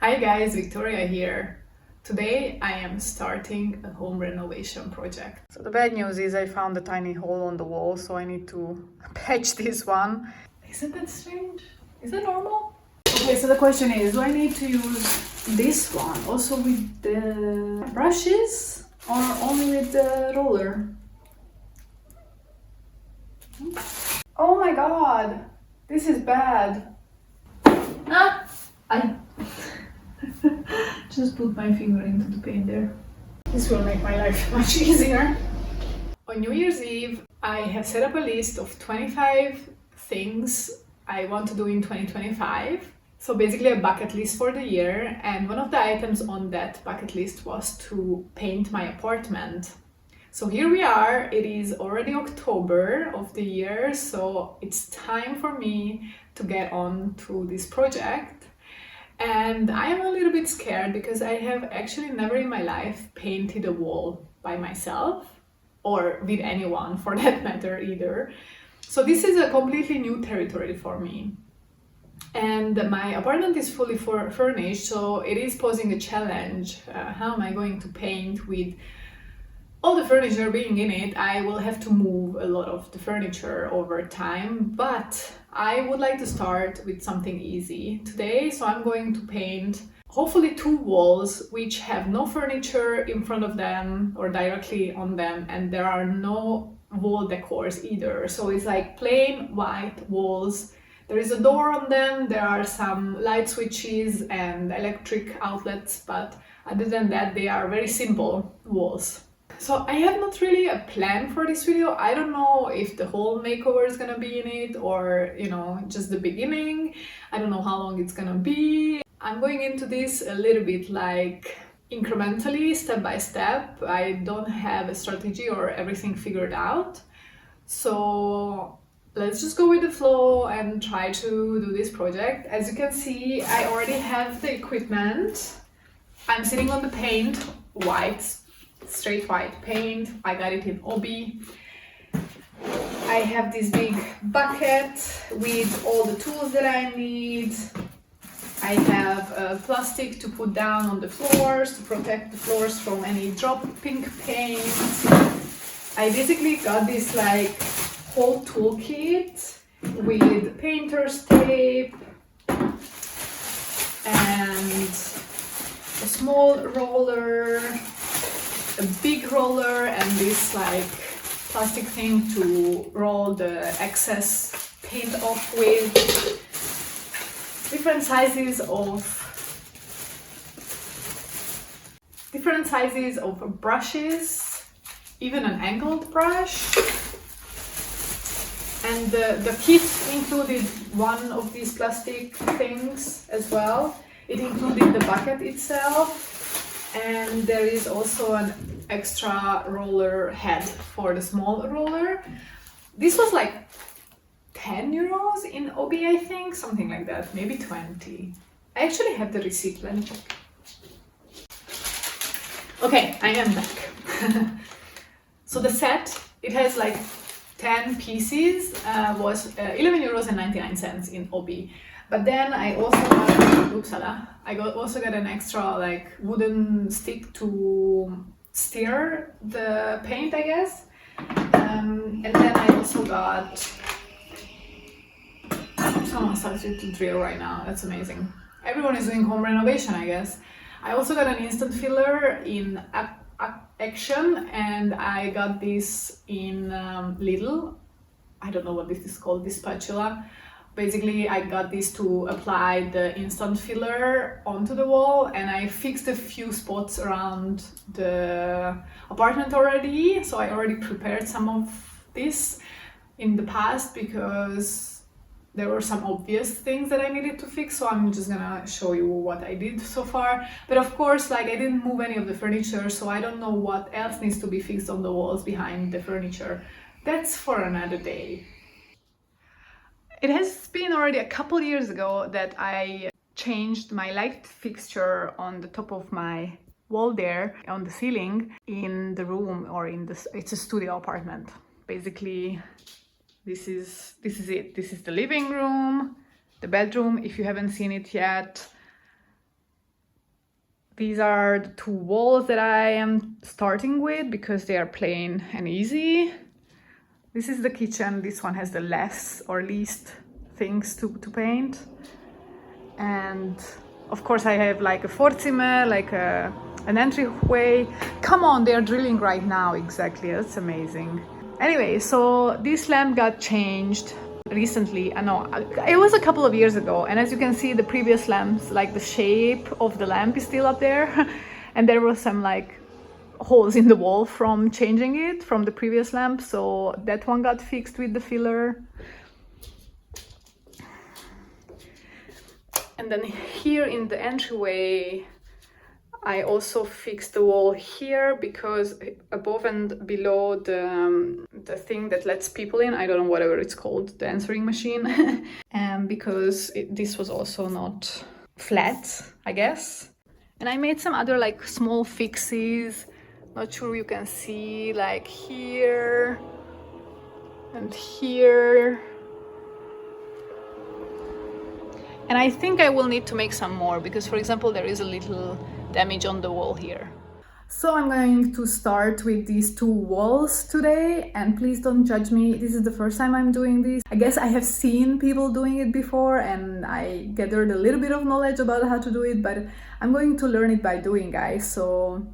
Hi guys, Victoria here. Today I am starting a home renovation project. So the bad news is I found a tiny hole on the wall, so I need to patch this one. Isn't that strange? Is that normal? Okay, so the question is, do I need to use this one also with the brushes or only with the roller? Oh my god, this is bad. I just put my finger into the paint there. This will make my life much easier. On New Year's Eve, I have set up a list of 25 things I want to do in 2025. So basically a bucket list for the year, and one of the items on that bucket list was to paint my apartment. So here we are, it is already October of the year, so it's time for me to get on to this project. And I am a little bit scared because I have actually never in my life painted a wall by myself or with anyone for that matter either. So this is a completely new territory for me. And my apartment is fully furnished, so it is posing a challenge. How am I going to paint with all the furniture being in it? I will have to move a lot of the furniture over time, but I would like to start with something easy today. So I'm going to paint hopefully 2 walls which have no furniture in front of them or directly on them, and there are no wall decors either. So it's like plain white walls. There is a door on them, there are some light switches and electric outlets, but other than that they are very simple walls. So I have not really a plan for this video. I don't know if the whole makeover is gonna be in it or, just the beginning. I don't know how long it's gonna be. I'm going into this a little bit like incrementally, step by step. I don't have a strategy or everything figured out. So let's just go with the flow and try to do this project. As you can see, I already have the equipment. I'm sitting on the paint, straight white paint. I got it in Obi. I have this big bucket with all the tools that I need. I have plastic to put down on the floors to protect the floors from any dropping paint. I basically got this like whole toolkit with painter's tape and a small roller, a big roller, and this like plastic thing to roll the excess paint off with. Different sizes of brushes, even an angled brush. And the kit included one of these plastic things as well. It included the bucket itself, and there is also an extra roller head for the small roller. This was like 10 euros in Obi, I think, something like that, maybe 20. I actually have the receipt, let me check. Okay, I am back. So the set, it has like 10 pieces, was 11 euros and 99 cents in Obi. But then I also got an extra like wooden stick to stir the paint, I guess. And then I also got, someone started to drill right now, that's amazing. Everyone is doing home renovation, I guess. I also got an instant filler in Action, and I got this in Lidl. I don't know what this is called, this spatula. Basically, I got this to apply the instant filler onto the wall, and I fixed a few spots around the apartment already. So I already prepared some of this in the past because there were some obvious things that I needed to fix, so I'm just gonna show you what I did so far. But of course, like, I didn't move any of the furniture, so I don't know what else needs to be fixed on the walls behind the furniture. That's for another day. It has been already a couple years ago that I changed my light fixture on the top of my wall there on the ceiling in the room, or it's a studio apartment. Basically, this is it. This is the living room, the bedroom, if you haven't seen it yet. These are the two walls that I am starting with because they are plain and easy. This is the kitchen. This one has the less or least things to paint. And of course I have like a Vorzimmer, like an entryway. Come on, they are drilling right now. Exactly, that's amazing. Anyway, so this lamp got changed recently. I know it was a couple of years ago, and as you can see, the previous lamps, like the shape of the lamp is still up there and there was some like holes in the wall from changing it from the previous lamp, so that one got fixed with the filler. And then here in the entryway I also fixed the wall here because above and below the thing that lets people in, I don't know whatever it's called, the answering machine, and because this was also not flat, I guess. And I made some other like small fixes, not sure you can see, like here and here. And I think I will need to make some more because, for example, there is a little damage on the wall here. So I'm going to start with these two walls today, and please don't judge me. This is the first time I'm doing this. I guess I have seen people doing it before and I gathered a little bit of knowledge about how to do it, but I'm going to learn it by doing, guys. So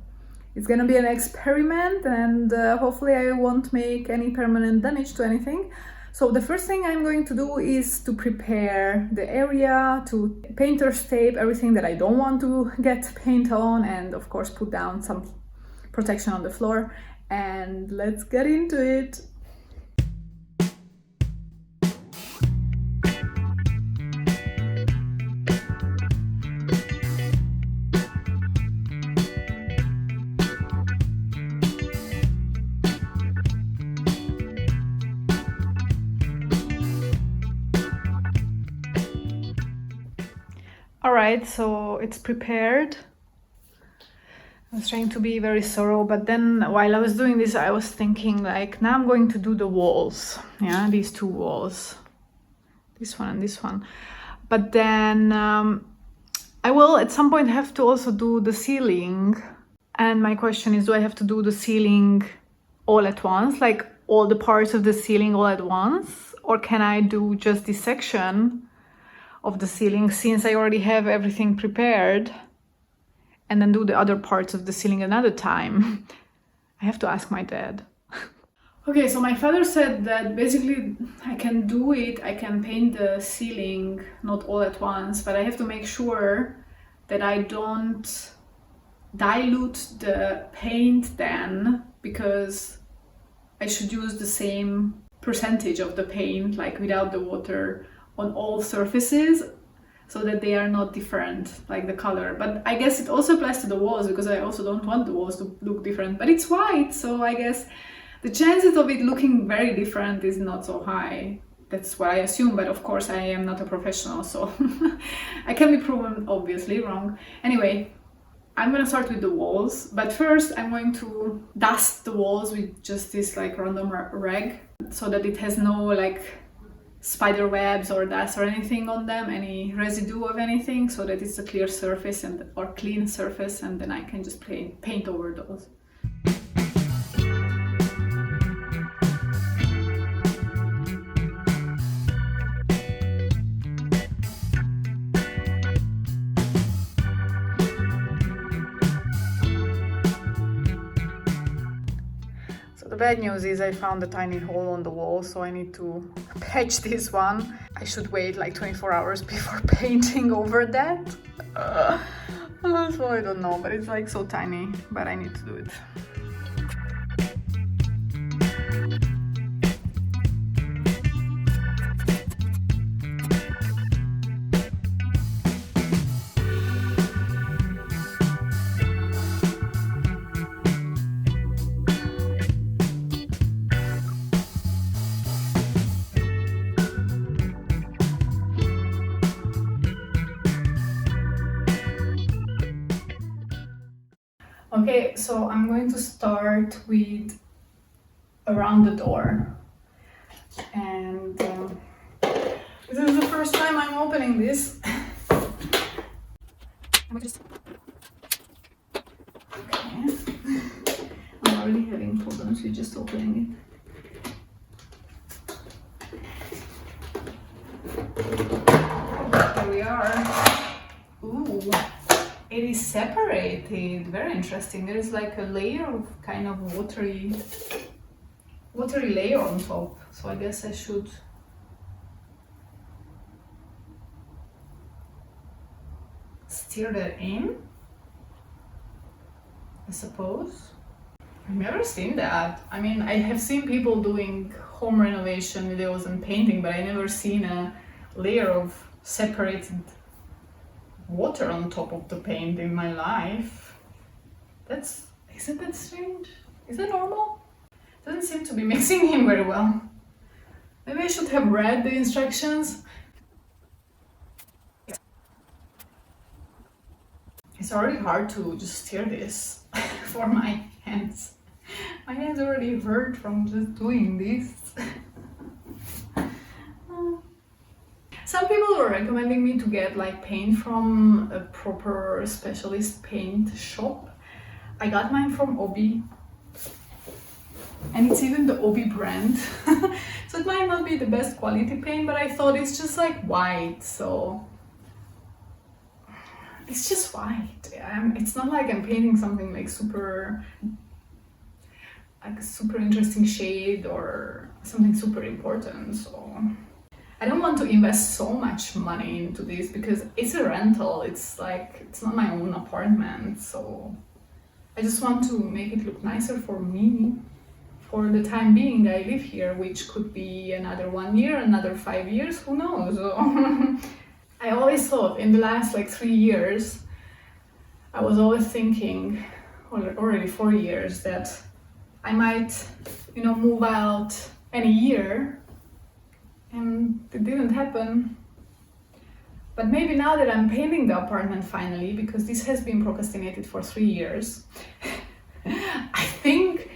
it's gonna be an experiment, and hopefully I won't make any permanent damage to anything. So the first thing I'm going to do is to prepare the area, to painter's tape everything that I don't want to get paint on, and of course put down some protection on the floor, and let's get into it. Alright, so it's prepared. I was trying to be very thorough, but then while I was doing this, I was thinking like, now I'm going to do the walls. Yeah, these two walls. This one and this one. But then I will at some point have to also do the ceiling. And my question is, do I have to do the ceiling all at once? Like all the parts of the ceiling all at once? Or can I do just this section of the ceiling since I already have everything prepared, and then do the other parts of the ceiling another time? I have to ask my dad. Okay, so my father said that basically I can do it, I can paint the ceiling not all at once, but I have to make sure that I don't dilute the paint then, because I should use the same percentage of the paint, like without the water, on all surfaces, so that they are not different, like the color. But I guess it also applies to the walls, because I also don't want the walls to look different. But it's white, so I guess the chances of it looking very different is not so high. That's what I assume, but of course I am not a professional, so I can be proven obviously wrong. Anyway, I'm gonna start with the walls, but first I'm going to dust the walls with just this like random rag, so that it has no like spider webs or dust or anything on them, any residue of anything, so that it's a clear surface or clean surface, and then I can just paint over those. The bad news is I found a tiny hole on the wall, so I need to patch this one. I should wait like 24 hours before painting over that. So I don't know, but it's like so tiny, but I need to do it. Okay, so I'm going to start with around the door, and this is the first time I'm opening this. I'm just Okay. I'm already having problems with just opening it. Here we are. Ooh, it is separated. Very interesting. There is like a layer of kind of watery layer on top. So I guess I should stir that in, I suppose. I've never seen that. I mean, I have seen people doing home renovation videos and painting, but I never seen a layer of separated water on top of the paint in my life. Isn't that strange? Is that normal? Doesn't seem to be mixing in very well. Maybe I should have read the instructions. It's already hard to just stir this for my hands. My hands already hurt from just doing this. Some people were recommending me to get like paint from a proper specialist paint shop. I got mine from Obi, and it's even the Obi brand. So it might not be the best quality paint, but I thought it's just like white, so it's just white. It's not like I'm painting something like a super interesting shade or something super important. So I don't want to invest so much money into this because it's a rental. It's not my own apartment. So I just want to make it look nicer for me. For the time being, I live here, which could be another 1 year, another 5 years, who knows? I always thought in the last 3 years, I was always thinking, already 4 years, that I might, move out in a year, and it didn't happen. But maybe now that I'm painting the apartment finally, because this has been procrastinated for 3 years, I think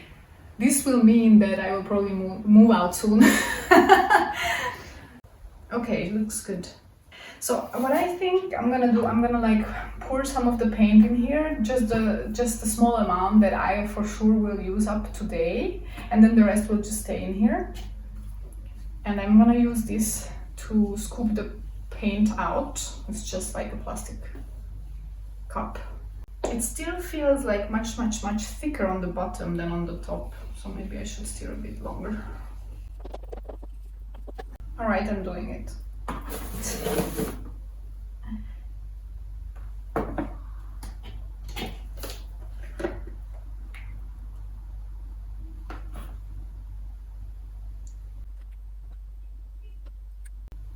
this will mean that I will probably move out soon. Okay, it looks good. So what I think I'm gonna do, I'm gonna pour some of the paint in here, just a small amount that I for sure will use up today, and then the rest will just stay in here. And I'm gonna use this to scoop the paint out. It's just like a plastic cup. It still feels like much thicker on the bottom than on the top, so maybe I should stir a bit longer. All right, I'm doing it.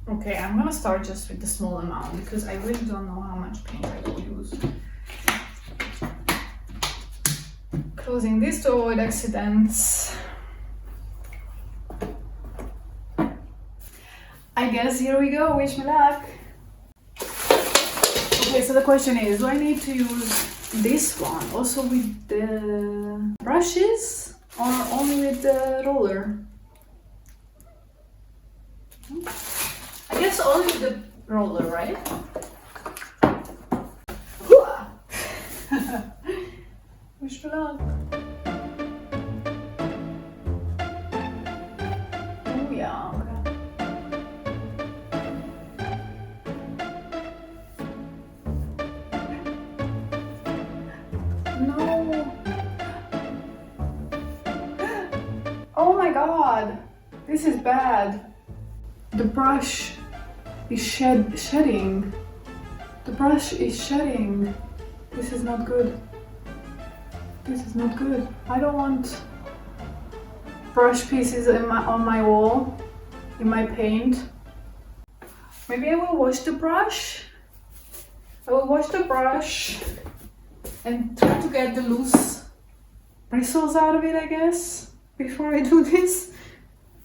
Okay, I'm gonna start just with the small amount because I really don't know how much paint I will use. Closing this to avoid accidents. I guess here we go, wish me luck. Okay, so the question is, do I need to use this one also with the brushes or only with the roller? I guess only with the roller, right? Wish me luck. Oh yeah, okay. No. Oh my god, this is bad. The brush is shedding. The brush is shedding. This is not good. This is not good. I don't want brush pieces on my wall, in my paint. Maybe I will wash the brush. I will wash the brush and try to get the loose bristles out of it, I guess, before I do this,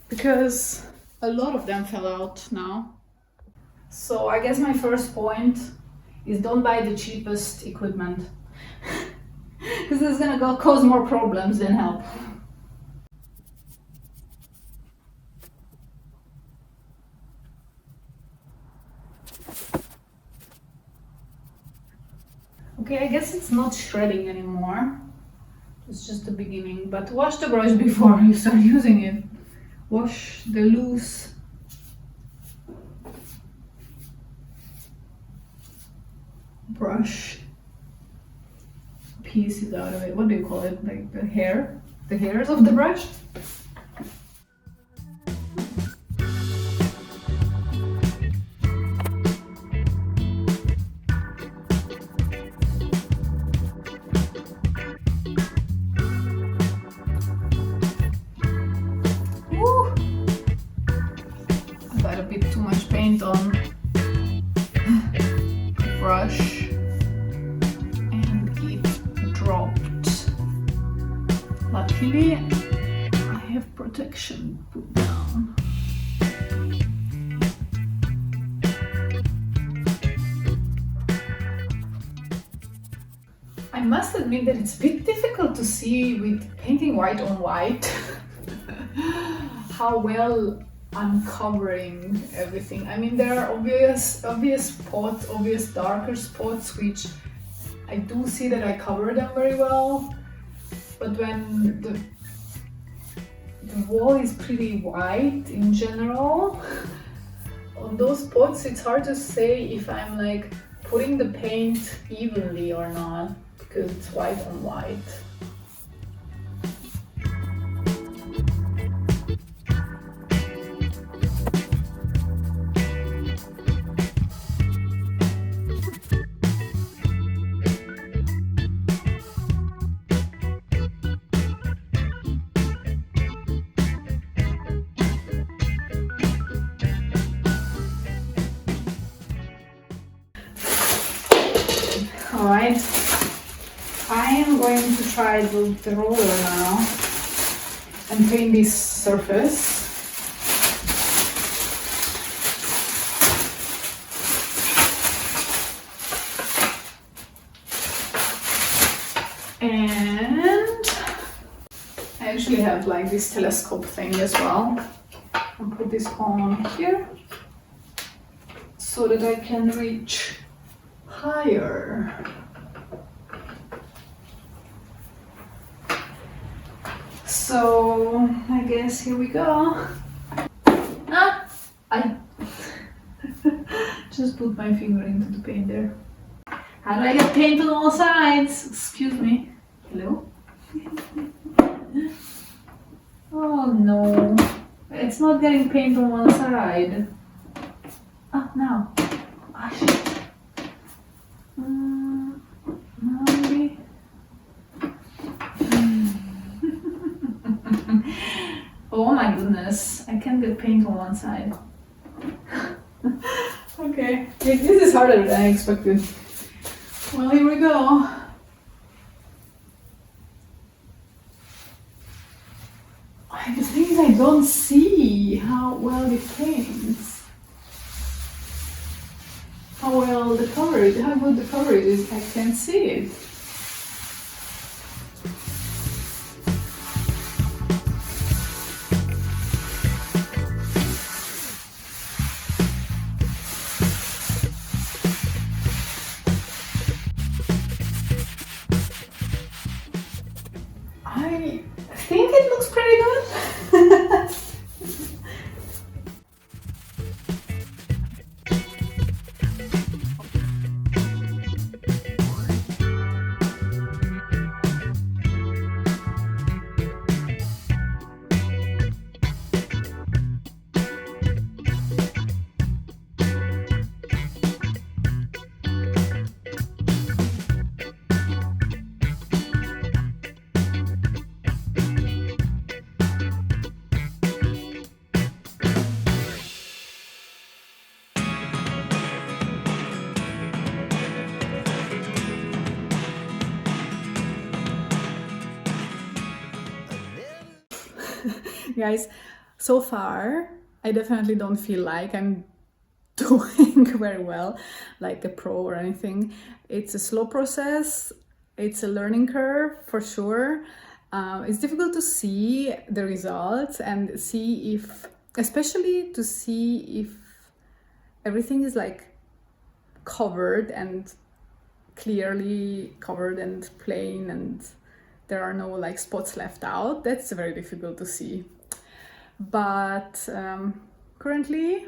because a lot of them fell out now. So I guess my first point is don't buy the cheapest equipment. Because it's gonna cause more problems than help. Okay, I guess it's not shredding anymore. It's just the beginning, but wash the brush before you start using it. Wash the loose brush pieces out of it. What do you call it? Like the hairs of the brush? Woo! I got a bit too much paint on the brush and it dropped. Luckily, I have protection put down. I must admit that it's a bit difficult to see with painting white on white how well I'm covering everything. I mean, there are obvious spots, obvious darker spots, which I do see that I cover them very well. But when the wall is pretty white in general, on those spots it's hard to say if I'm like putting the paint evenly or not, because it's white on white. Alright, I am going to try the roller now and paint this surface. And I actually have like this telescope thing as well. I'll put this on here so that I can reach higher. So I guess here we go. I just put my finger into the paint there. How do I get paint on all sides? Excuse me. Hello? Oh no, it's not getting paint on one side. Now. Shit. Maybe. Oh my goodness, I can't get paint on one side. Okay, this is harder than I expected. Well, here we go. The thing is, I don't see how well it paints. How well the coverage, how good the coverage is, I can't see it. I think it looks pretty good. Guys, so far I definitely don't feel like I'm doing very well, like a pro or anything. It's a slow process, it's a learning curve for sure. It's difficult to see the results and see if, especially to see if everything is like covered and clearly covered and plain and there are no like spots left out. That's very difficult to see. But currently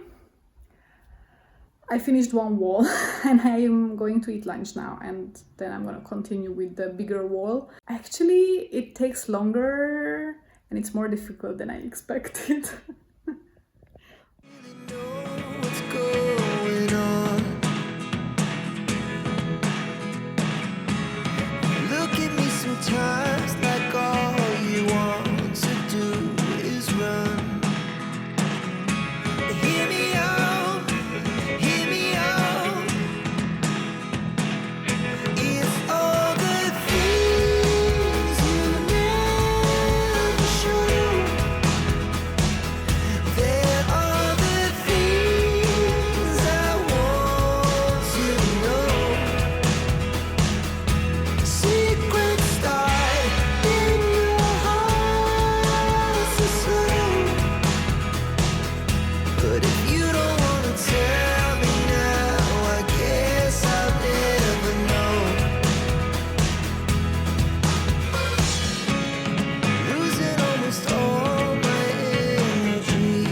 I finished one wall and I am going to eat lunch now, and then I'm going to continue with the bigger wall. Actually, it takes longer and it's more difficult than I expected. Sometimes like all you want to do is run. Hear me out, hear me out. It's all the things you never show. There are the things I want to know. Secret start in your heart so slow. But if you don't wanna tell me now, I guess I'll never know. Losing almost all my energy.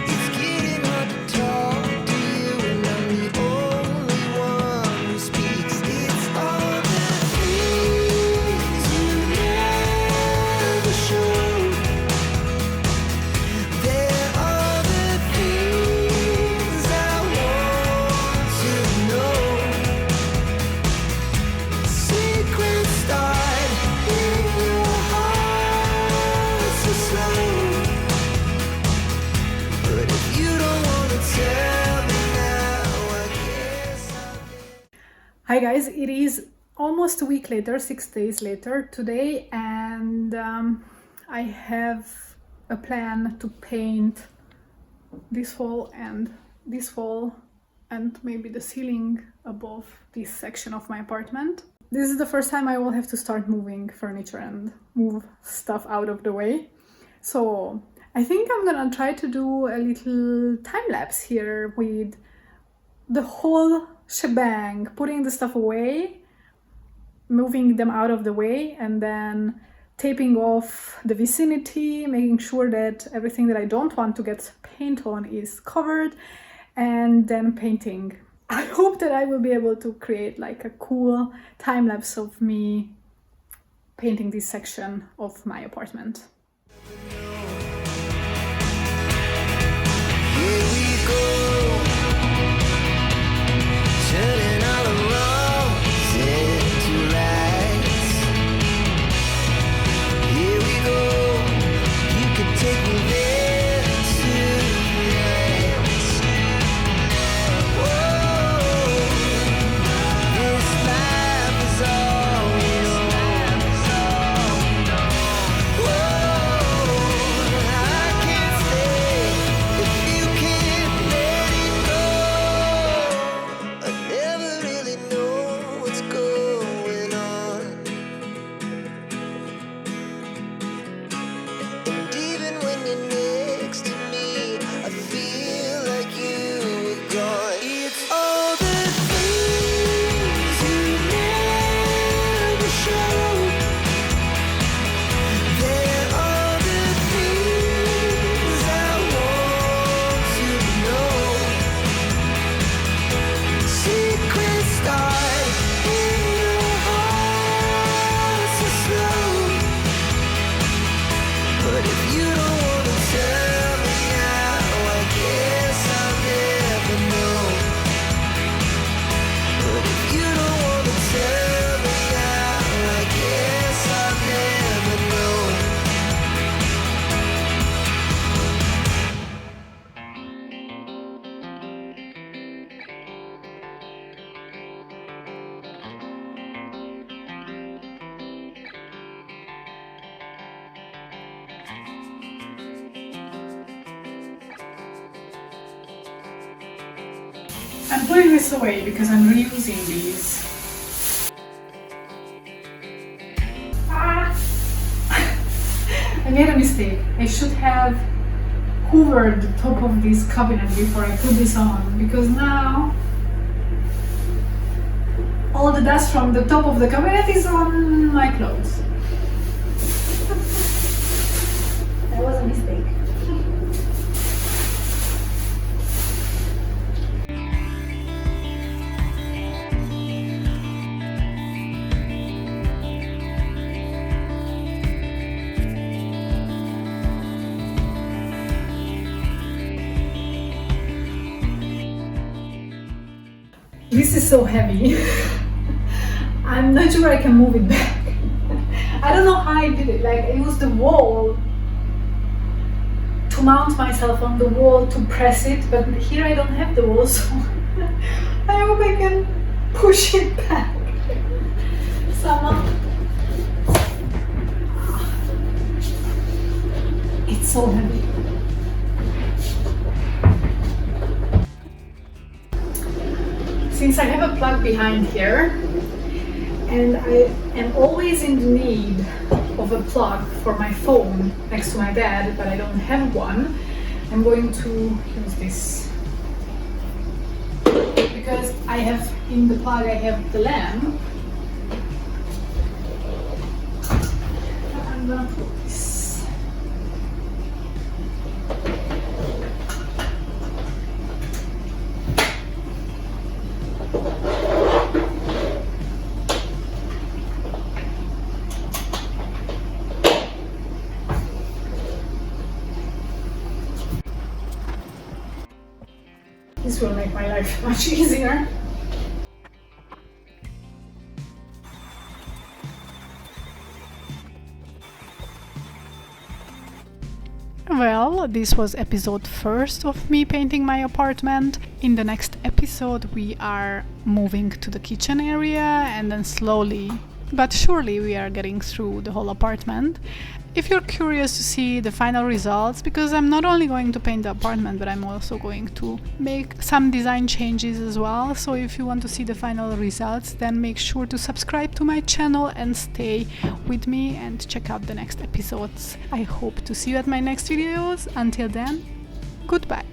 It's getting hard to talk to you, and I'm the only one who speaks. It's all the things you never show. There are the things I want to know. Secret start in your heart so slow. But if you don't wanna tell me now, I guess Hi guys, it is almost a week later, 6 days later today, and I have a plan to paint this wall and this wall and maybe the ceiling above this section of my apartment. This is the first time I will have to start moving furniture and move stuff out of the way. So I think I'm gonna try to do a little time lapse here with the whole shebang, putting the stuff away, moving them out of the way, and then taping off the vicinity, making sure that everything that I don't want to get paint on is covered, and then painting. I hope that I will be able to create like a cool time lapse of me painting this section of my apartment. here we go. Turning all the wrongs into rights. Here we go. You can take me there tonight. Whoa, this life is all we know. Whoa, I can't stay if you can't let it go. I never really know what's going on. And even when you're next to me, I feel like you were gone. It's all the things you never show. There are the things I want to know. Secret start in your heart so slow. But if you don't wanna tell me now, I guess I'll never know. But if you don't wanna tell me now, I guess I'll never know. I'm putting this away because I'm reusing these. I made a mistake. I should have hoover the top of this cabinet before I put this on, because now all the dust from the top of the cabinet is on my clothes. That was a mistake. This is so heavy. I'm not sure I can move it back. I don't know how I did it. Like, I used the wall to mount myself on the wall to press it, but here I don't have the wall, so I hope I can push it back somehow. It's so heavy. Since I have a plug behind here, and I am always in the need of a plug for my phone next to my bed, but I don't have one, I'm going to use this. Because I have, in the plug I have the lamp. I'm gonna put this. This will make my life much easier. Well, this was episode 1 of me painting my apartment. In the next episode we are moving to the kitchen area, and then slowly but surely we are getting through the whole apartment. If you're curious to see the final results, because I'm not only going to paint the apartment, but I'm also going to make some design changes as well, so if you want to see the final results, then make sure to subscribe to my channel and stay with me and check out the next episodes. I hope to see you at my next videos. Until then, goodbye.